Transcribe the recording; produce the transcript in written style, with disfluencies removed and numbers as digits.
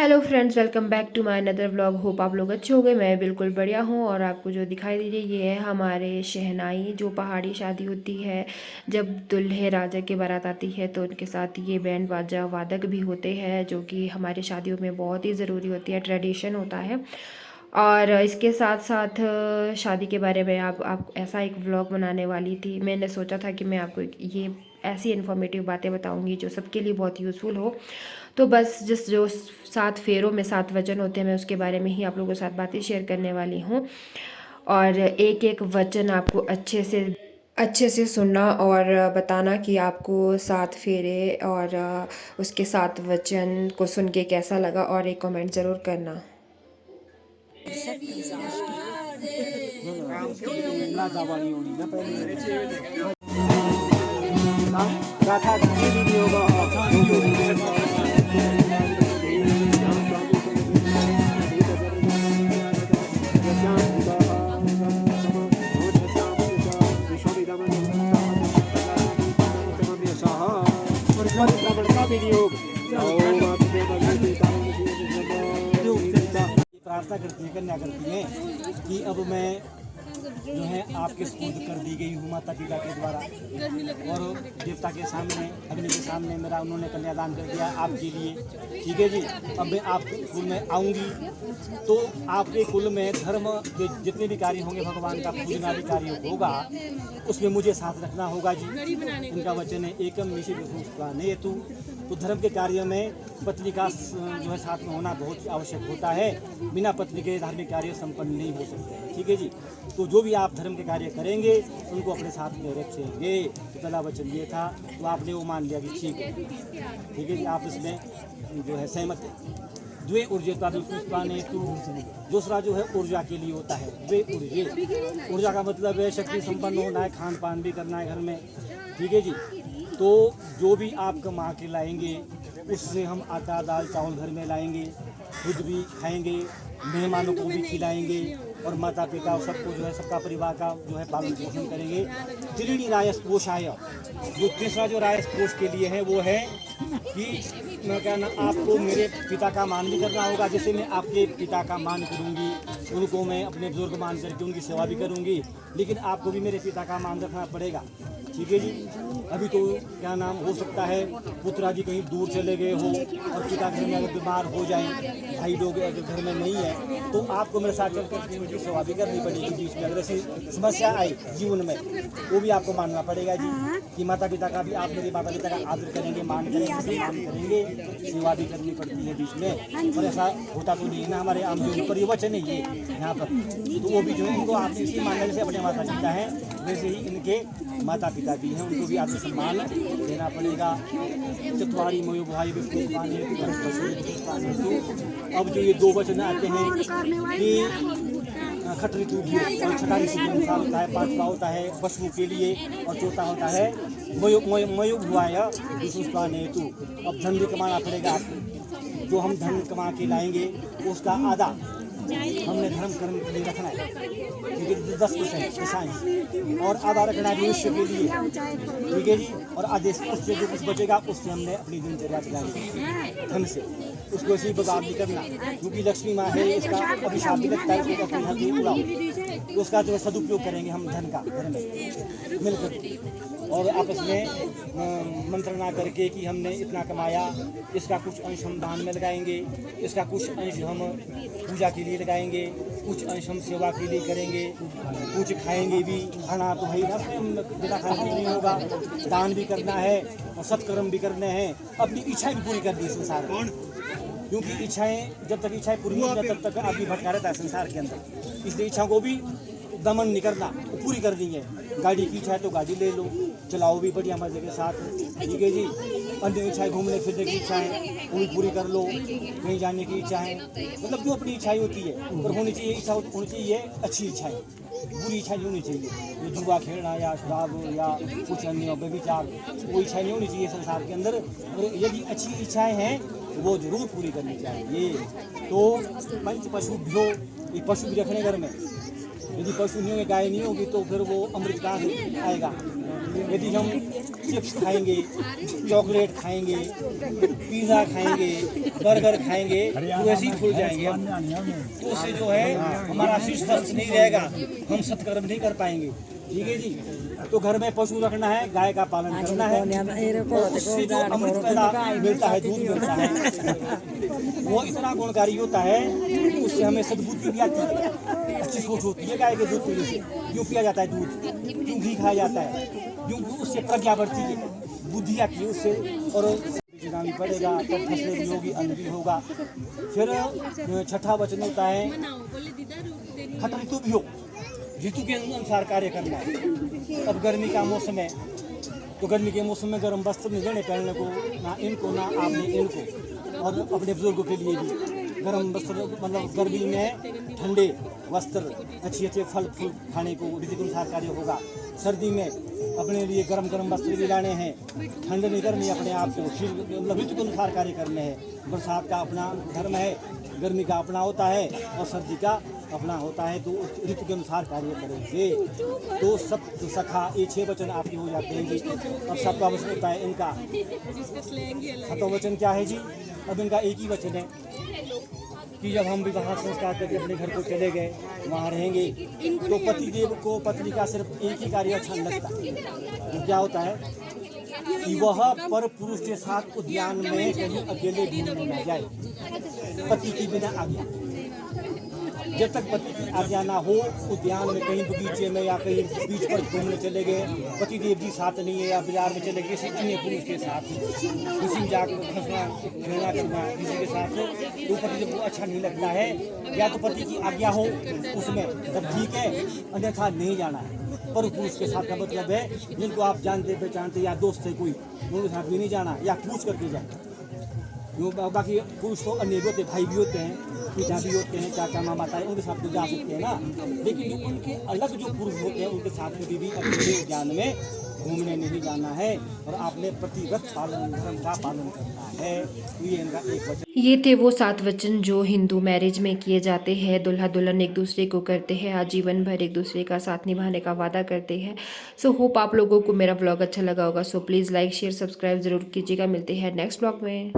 Hello friends, welcome back to my another vlog. Hope आप लोग अच्छे हो गए। मैं बिल्कुल बढ़िया हूँ। और आपको जो दिखाई दे रही है ये है हमारे शहनाई। जो पहाड़ी शादी होती है, जब दूल्हे राजा की बारात आती है तो उनके साथ ये बैंड बाजा वादक भी होते हैं, जो कि हमारी शादियों में बहुत ही ज़रूरी होती है, ट्रेडिशन होता है। और इसके साथ साथ शादी के बारे में आप ऐसा एक व्लॉग बनाने वाली थी। मैंने सोचा था कि मैं आपको ये ऐसी इन्फॉर्मेटिव बातें बताऊंगी जो सबके लिए बहुत यूज़फुल हो। तो बस जिस जो 7 फेरों में 7 वचन होते हैं, मैं उसके बारे में ही आप लोगों के साथ बातें शेयर करने वाली हूँ। और एक एक वचन आपको अच्छे से सुनना और बताना कि आपको 7 फेरे और उसके 7 वचन को सुन के कैसा लगा, और एक कमेंट ज़रूर करना। प्रार्थना करती है, कन्या करती है कि अब मैं जो है आपके स्पुर्द कर दी गई हूँ माता पिता के द्वारा, और देवता के सामने, अग्नि के सामने मेरा उन्होंने कन्यादान कर दिया आपके लिए। ठीक है जी। अब मैं आपके कुल में आऊँगी तो आपके कुल में धर्म के जितने भी कार्य होंगे, भगवान का पूजना भी कार्य होगा, उसमें मुझे साथ रखना होगा जी। इनका वचन है एकम निषि नहीं तू। तो धर्म के कार्य में पत्नी का जो है साथ में होना बहुत आवश्यक होता है। बिना पत्नी के धार्मिक कार्य संपन्न नहीं हो सकते हैं। ठीक है जी। तो जो भी आप धर्म के कार्य करेंगे उनको अपने साथ में रखेंगे। तो पहला वचन ये था, तो आपने वो मान लिया कि ठीक है। ठीक है जी, आप इसमें जो है सहमत है। द्वे ऊर्जा दूसरा जो है ऊर्जा के लिए होता है। द्वे ऊर्जा का मतलब है शक्ति संपन्न होना है, खान पान भी करना है घर में। ठीक है जी। तो जो भी आप कमा के लाएंगे उससे हम आटा दाल चावल घर में लाएंगे, खुद भी खाएंगे, मेहमानों को भी खिलाएंगे, और माता पिता सबको जो है सबका परिवार का जो है पालन पोषण करेंगे। त्रीणी रायस कोषाय, जो तीसरा जो रायस कोष के लिए है वो है कि मैं कहना आपको मेरे पिता का मान भी करना होगा। जैसे मैं आपके पिता का मान करूंगी, उनको मैं अपने बुजुर्ग मान करके उनकी सेवा भी करूंगी, लेकिन आपको भी मेरे पिता का मान रखना पड़ेगा। ठीक है जी। अभी तो क्या नाम हो सकता है, पुत्रा जी कहीं दूर चले गए हो और पिता घर में अगर बीमार हो जाएं, भाई लोग अगर घर में नहीं है, तो आपको मेरे साथ चलकर उनकी सेवा भी करनी पड़ेगी। बीच में अगर ऐसी समस्या आई जीवन में, वो भी आपको मानना पड़ेगा जी, कि माता पिता का भी आप मेरे माता पिता का आदर करेंगे, मान करेंगे, सम्मान करेंगे, सेवा भी करनी पड़ती है बीच में। और ऐसा होता तो नहीं ना, हमारे आम जो पर वचन है ये यहाँ पर, तो वो भी जो है इनको आप इसकी मानने जैसे अपने माता पिता हैं वैसे ही इनके माता पिता भी हैं, उनको भी आपको सम्मान देना पड़ेगा। चतवारी मयो भाई अब जो ये 2 वचन आते हैं कि खट ऋतु और छठा ऋतु के अनुसार होता है, 5वां होता है पशु के लिए, और चौथा होता है मयो भुआय हेतु। अब धन भी कमाना पड़ेगा आपको। जो हम धन कमा के लाएंगे उसका आधा हमने धर्म कर्म के लिए रखना है, ठीक है, 10% साइंस, और आधा रखना है भविष्य के लिए। ठीक है जी। और आधे उससे जो कुछ बचेगा उससे हमने अपनी दिनचर्या चलानी धन से, उसको ऐसे ही बर्बाद नहीं करना, क्योंकि लक्ष्मी माँ है, इसका अभिशाप भी लगता है, उसको अपने घर पे उड़ाओ, तो उसका जो है सदुपयोग करेंगे हम धन का घर में मिलकर, और आपस में मंत्रणा करके कि हमने इतना कमाया, इसका कुछ अंश हम दान में लगाएंगे, इसका कुछ अंश हम पूजा के लिए लगाएंगे, कुछ अंश हम सेवा के लिए करेंगे, कुछ खाएंगे भी। खाना तो भाई ना बिना खाने नहीं होगा, दान भी करना है और सत्कर्म भी करने हैं। अपनी इच्छाएं भी पूरी करनी है संसार में, क्योंकि इच्छाएं जब तक इच्छाएं पूरी नहीं तब तक आदमी भटका रहता है संसार के अंदर। इसलिए इच्छाओं को भी दमन नहीं करना, वो पूरी कर दी है। गाड़ी की इच्छा है तो गाड़ी ले लो, चलाओ भी बढ़िया मजे के साथ। ठीक है जी। अन्य इच्छाएं, घूमने फिरने की इच्छाएं वो भी पूरी कर लो, कहीं जाने की इच्छा है, मतलब जो अपनी इच्छाएं होती है, पर होनी चाहिए इच्छा होनी चाहिए अच्छी इच्छाएं, बुरी इच्छा नहीं होनी चाहिए। ये जुआ खेलना या शराब या कुछ अन्य व्यभिचार, वो इच्छा नहीं होनी चाहिए संसार के अंदर। और यदि अच्छी इच्छाएं हैं वो जरूर पूरी करनी चाहिए। तो पंच पशु भ्यो, ये पशु भी रखने घर में, यदि पशु नहीं होंगे, गाय नहीं होगी, तो फिर वो अमृत कहाँ से आएगा, यदि हम चिप्स खाएंगे, चॉकलेट खाएंगे, पिज़्ज़ा खाएंगे, बर्गर खाएंगे तो वैसे ही फूल जाएंगे हम। तो उससे जो है हमारा शरीर स्वस्थ नहीं रहेगा, हम सत्कर्म नहीं कर पाएंगे। ठीक है जी। तो घर में पशु रखना है, गाय का पालन करना है, और उससे जो अमृत पैदा मिलता है, दूध मिलता है, वो इतना गुणकारी होता है कि उससे हमें सद्बुद्धि भी आती है, अच्छी सोच होती है। गाय के दूध पीने से क्यों पिया जाता है दूध, क्यों घी खाया जाता है, क्योंकि उससे प्रज्ञा बढ़ती है, बुद्धि आती है उससे, और भी पड़ेगा तो फसल भी होगी, अन्न भी होगा। फिर छठा वचन होता है खट ऋतु भी हो, ऋतु के अनुसार कार्य करना है। अब गर्मी का मौसम है तो गर्मी के मौसम में गर्म वस्त्र नहीं देने पहनने को, ना इनको ना आपने इनको, और अपने बुजुर्गों के लिए भी गर्म वस्त्र, मतलब गर्मी में ठंडे वस्त्र, अच्छे अच्छे फल फूल खाने को ऋतु के अनुसार कार्य होगा। सर्दी में अपने लिए गर्म गर्म वस्त्र भी लाने हैं, ठंड नहीं करनी अपने आप को, मतलब ऋतु के अनुसार कार्य करने हैं। बरसात का अपना धर्म है, गर्मी का अपना होता है, और सर्दी का अपना होता है। तो उस ऋतु के अनुसार कार्य करेंगे तो सब सखा, ये 6 वचन आपके हो जाते हैं जी। अब सबका वचन होता है इनका, सातों वचन क्या है जी? अब इनका एक ही वचन है कि जब हम विवाह संस्कार करके अपने घर को चले गए, वहाँ रहेंगे, तो पतिदेव को पत्नी का सिर्फ एक ही कार्य अच्छा नहीं लगता। तो क्या होता है कि वह पर पुरुष के साथ उद्यान में कहीं अकेले घूमने न जाए, पति की बिना आज्ञा। जब तक पति की आज्ञा ना हो, उद्यान में कहीं बगीचे में या कहीं बीच पर घूमने चले गए, पति देव जी साथ नहीं है, या बाजार में चले गए किसी अन्य पुरुष के साथ, किसी जाकर फंसना खेलना करना किसी के साथ, तो पति देव को अच्छा नहीं लगता है। या तो पति की आज्ञा हो उसमें तब ठीक है, अन्यथा नहीं जाना है। पर पुरुष के साथ का मतलब है जिनको आप जानते पहचानते या दोस्त है कोई, उनके साथ भी नहीं जाना, या पूछ करके जाए। बाकी पुरुष तो अन्य भी होते, भाई भी होते हैं, पिता भी होते हैं, चाचा मामा ताए, उनके साथ तो जा सकते हैं ना। लेकिन जो उनके अलग जो पुरुष होते हैं उनके साथ में भी अपने उद्यान में घूमने नहीं जाना है, और आपने प्रतिव्रत पालन धर्म का पालन करना है। ये इनका एक वचन। ये थे वो 7 वचन जो हिंदू मैरिज में किए जाते हैं। दुल्हा दुल्हन एक दूसरे को करते हैं, आजीवन भर एक दूसरे का साथ निभाने का वादा करते हैं। सो होप आप लोगों को मेरा व्लॉग अच्छा लगा होगा। So please like share subscribe ज़रूर कीजिएगा। मिलते हैं नेक्स्ट व्लॉग में।